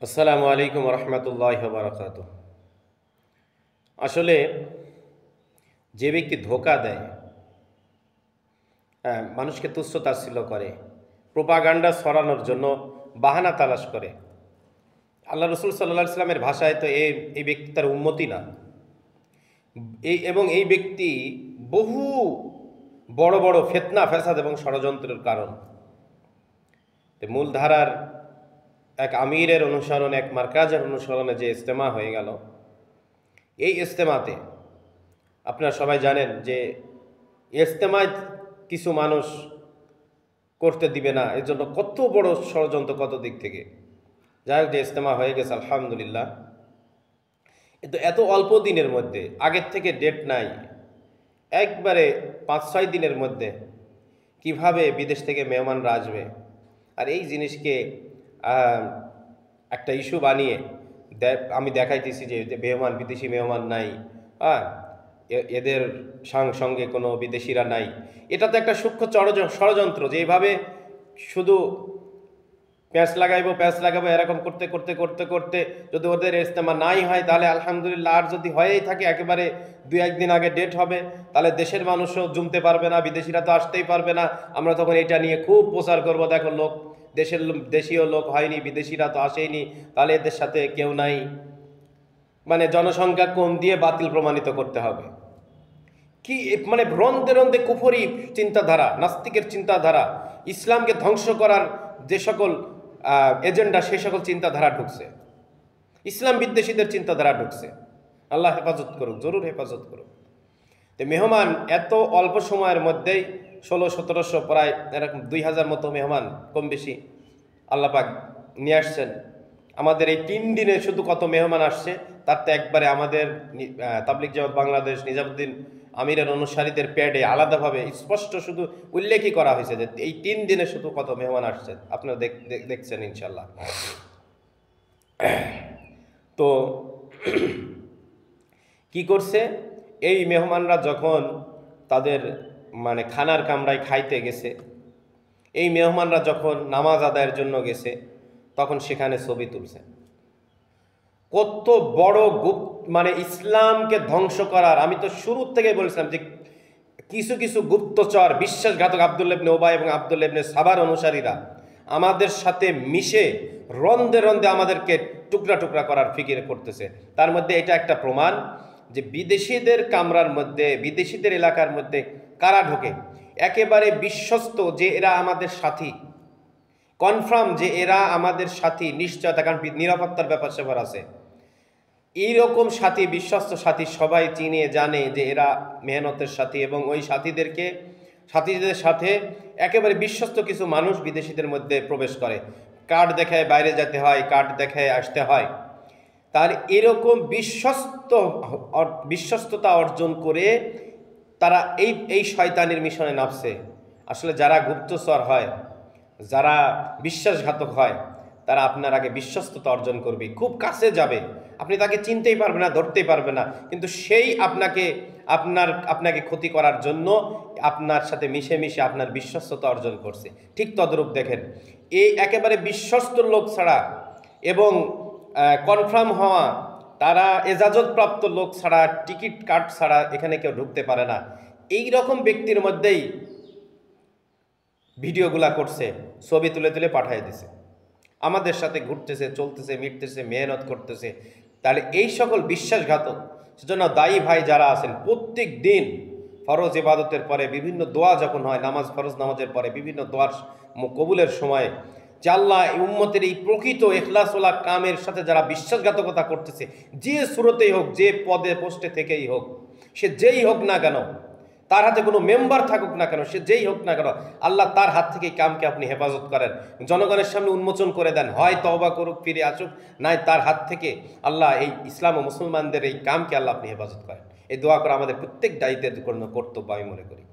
আসসালামু আলাইকুম রহমতুল্লাহ বারকাত। আসলে যে ব্যক্তি ধোঁকা দেয়, মানুষকে তুচ্ছ তাচ্ছিল্য করে, প্রোপাগান্ডা ছড়ানোর জন্য বাহানা তালাশ করে, আল্লাহ রসুল সাল্লাহ সাল্লামের ভাষায় তো এই ব্যক্তি তার উম্মতি না। এই ব্যক্তি বহু বড় বড় ফিতনা ফ্যাসাদ এবং ষড়যন্ত্রের কারণ। মূলধারার এক আমিরের অনুসরণে, এক মার্কাজের অনুসরণে যে ইজতেমা হয়ে গেল, এই ইজতেমাতে আপনারা সবাই জানেন যে ইজতেমায় কিছু মানুষ করতে দিবে না, এর জন্য কত বড় ষড়যন্ত্র, কত দিক থেকে। যাই হোক, যে ইজতেমা হয়ে গেছে আলহামদুলিল্লাহ। কিন্তু এত অল্প দিনের মধ্যে, আগের থেকে ডেট নাই, একবারে 5-6 দিনের মধ্যে কিভাবে বিদেশ থেকে মেহমানরা আসবে, আর এই জিনিসকে একটা ইস্যু বানিয়ে আমি দেখাইতেছি যে মেহমান, বিদেশি মেহমান নাই, হ্যাঁ, এদের সঙ্গে কোনো বিদেশিরা নাই। এটা তো একটা সূক্ষ্ম ষড়যন্ত্র, যে এইভাবে শুধু প্যাঁচ লাগাবো এরকম করতে করতে করতে করতে যদি ওদের ইজতেমা নাই হয়, তাহলে আলহামদুলিল্লাহ। আর যদি হয়েই থাকে, একেবারে 2-1 দিন আগে ডেট হবে, তাহলে দেশের মানুষও জমতে পারবে না, বিদেশিরা তো আসতেই পারবে না। আমরা তখন এটা নিয়ে খুব প্রচার করব, দেখো লোক, দেশীয় লোক হয়নি, বিদেশিরা তো আসেইনি, তাহলে এদের সাথে কেউ নাই, মানে জনসংখ্যা কম দিয়ে বাতিল প্রমাণিত করতে হবে। কি মানে রন্দে রন্দে কুফরি চিন্তাধারা, নাস্তিকের চিন্তাধারা, ইসলামকে ধ্বংস করার যে সকল এজেন্ডা, সেই সকল চিন্তাধারা ঢুকছে, ইসলাম বিদ্বেষীদের চিন্তাধারা ঢুকছে। আল্লাহ হেফাজত করুক, জরুর হেফাজত করুক। তো মেহমান এত অল্প সময়ের মধ্যেই 1600-1700, প্রায় এরকম 2000 মতো মেহমান কম বেশি আল্লাহ পাক নিয়ে আসছেন। আমাদের এই 3 দিনে শুধু কত মেহমান আসছে, তার তো একবারে আমাদের তাবলিগ জামাত বাংলাদেশ নিজামুদ্দিন আমিরের অনুসারীদের প্যাডে আলাদাভাবে স্পষ্ট শুধু উল্লেখই করা হয়েছে যে এই 3 দিনে শুধু কত মেহমান আসছে, আপনারা দেখছেন ইনশাল্লাহ। তো কি করছে, এই মেহমানরা যখন তাদের মানে খানার কামরায় খাইতে গেছে, এই মেহমানরা যখন নামাজ আদায়ের জন্য গেছে, তখন সেখানে ছবি তুলছে। কত বড় মানে ইসলামকে ধ্বংস করার, আমি তো শুরু থেকে বলছিলাম যে কিছু কিছু গুপ্তচর, বিশ্বাসঘাতক আব্দুল্লাহ ইবনে উবাই এবং আব্দুল্লাহ ইবনে সাবার অনুসারীরা আমাদের সাথে মিশে রন্দে রন্দে আমাদেরকে টুকরা টুকরা করার ফিকির করতেছে। তার মধ্যে এটা একটা প্রমাণ যে বিদেশিদের কামরার মধ্যে, বিদেশিদের এলাকার মধ্যে কারা ঢোকে, একেবারে বিশ্বস্ত যে এরা আমাদের সাথী, কনফার্ম যে এরা আমাদের সাথী, নিশ্চয়তা, কারণ নিরাপত্তার ব্যাপার স্যাপার আছে। এইরকম সাথী, বিশ্বস্ত সাথী সবাই চিনে জানে যে এরা মেহনতের সাথী, এবং ওই সাথীদের সাথে একেবারে বিশ্বস্ত কিছু মানুষ বিদেশিদের মধ্যে প্রবেশ করে, কার্ড দেখায় বাইরে যেতে হয়, কার্ড দেখায় আসতে হয়। তার এরকম বিশ্বস্ততা অর্জন করে তারা এই শয়তানের মিশনে নামছে। আসলে যারা গুপ্তচর হয়, যারা বিশ্বাসঘাতক হয়, তারা আপনার আগে বিশ্বস্ততা অর্জন করবে, খুব কাছে যাবে, আপনি তাকে চিনতেই পারবেন না, ধরতেই পারবেন না, কিন্তু সেই আপনাকে ক্ষতি করার জন্য আপনার সাথে মিশে মিশে আপনার বিশ্বস্ততা অর্জন করছে। ঠিক তদ্রূপ দেখেন, এই একেবারে বিশ্বস্ত লোক ছাড়া এবং কনফার্ম হওয়া, তারা এজাজতপ্রাপ্ত লোক ছাড়া, টিকিট কার্ড ছাড়া এখানে কেউ ঢুকতে পারে না। এই রকম ব্যক্তির মধ্যেই ভিডিওগুলা করছে, ছবি তুলে তুলে পাঠিয়ে দিছে, আমাদের সাথে ঘুরতেছে, চলতেছে, মিটতেছে, মেহনত করতেছে। তাহলে এই সকল বিশ্বাসঘাতক, সেজন্য দায়ী ভাই যারা আছেন, প্রত্যেক দিন ফরজ ইবাদতের পরে বিভিন্ন দোয়া যখন হয়, ফরজ নামাজের পরে বিভিন্ন দোয়ার কবুলের সময়, যে আল্লাহ এই উম্মতের এই প্রকৃত ইখলাসওয়ালা কামের সাথে যারা বিশ্বাসঘাতকতা করতেছে, যে সুরতেই হোক, যে পদে পোস্টে থেকেই হোক, সে যেই হোক না কেন, তার হাতে কোনো মেম্বার থাকুক না কেন, সে যেই হোক না কেন, আল্লাহ তার হাত থেকে এই কামকে আপনি হেফাজত করেন, জনগণের সামনে উন্মোচন করে দেন, হয় তওবা করুক, ফিরে আসুক, নাই তার হাত থেকে আল্লাহ এই ইসলাম ও মুসলমানদের এই কামকে আল্লাহ আপনি হেফাজত করেন। এই দোয়া করা আমাদের প্রত্যেক দায়িত্বের জন্য কর্তব্য আমি মনে করি।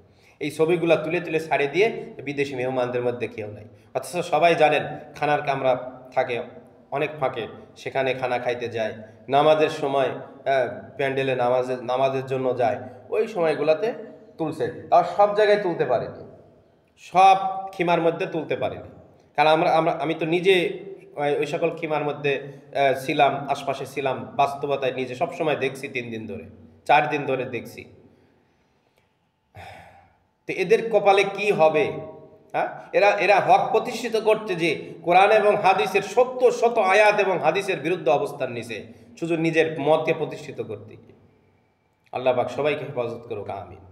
এই ছবিগুলো তুলে তুলে ছাড়িয়ে দিয়ে বিদেশি মেহমানদের মধ্যে কেউ নাই, অথচ সবাই জানেন খানার কামরা থাকে অনেক ফাঁকে, সেখানে খানা খাইতে যায়, নামাজের সময় প্যান্ডেলে নামাজের জন্য যায়, ওই সময়গুলোতে তুলছে। তাও সব জায়গায় তুলতে পারেনি, সব খিমার মধ্যে তুলতে পারেনি, কারণ আমি তো নিজে ওই সকল খিমার মধ্যে ছিলাম, আশপাশে ছিলাম, বাস্তবতায় নিজে সবসময় দেখছি, 3 দিন ধরে 4 দিন ধরে দেখছি। তো এদের কপালে কি হবে? হ্যাঁ, এরা এরা হক প্রতিষ্ঠিত করতে যে কোরআন এবং হাদিসের শত শত আয়াত এবং হাদিসের বিরুদ্ধে অবস্থান নিছে শুধু নিজের মতকে প্রতিষ্ঠিত করতে গিয়ে। আল্লাহ পাক সবাইকে হেফাজত করুক, আমিন।